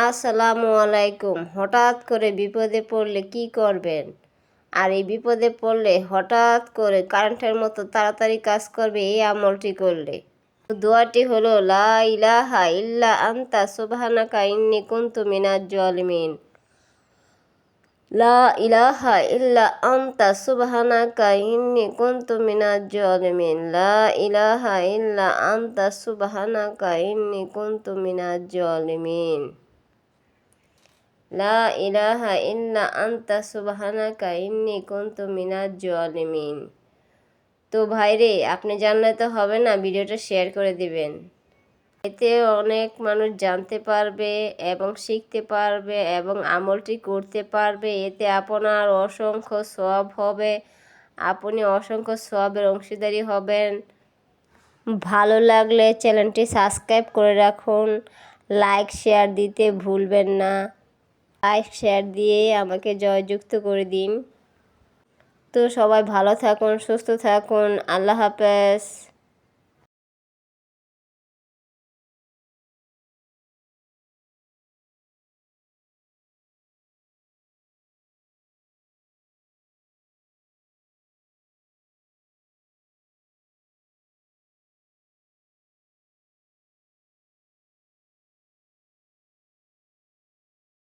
আসসালামু আলাইকুম। হঠাৎ করে বিপদে পড়লে কি করবেন? আর এই বিপদে পড়লে হঠাৎ করে কারেন্টের মতো তাড়াতাড়ি কাজ করবে এই আমলটি করলে। দোয়াটি হলো লা ইলাহা ইল্লা আনতা সুবহানাকা ইন্নী কুনতু মিনাজ জালিমিন। লা ইলাহা ইল্লা আনতা সুবহানাকা ইন্নী কুনতু মিনাজ জালিমিন। লা ইলাহা ইল্লা আনতা সুবহানাকা ইন্নী কুনতু মিনাজ জালিমিন। লা ইলাহা ইল্লা আনতা সুবহানাকা ইন্নী কুনতু মিনাজ জালিমিন। তো ভাইরে, আপনি জানলে তো হবে না, ভিডিওটা শেয়ার করে দিবেন। এতে অনেক মানুষ জানতে পারবে এবং শিখতে পারবে এবং আমলটি করতে পারবে। এতে আপনার অসংখ্য সওয়াব হবে, আপনি অসংখ্য সওয়াবের অংশীদারি হবেন। ভালো লাগলে চ্যানেলটি সাবস্ক্রাইব করে রাখুন, লাইক শেয়ার দিতে ভুলবেন না। লাইক শেয়ার দিয়ে আমাকে জয়যুক্ত করে দিন। তো সবাই ভালো থাকুন, সুস্থ থাকুন। আল্লাহ হাফেজ।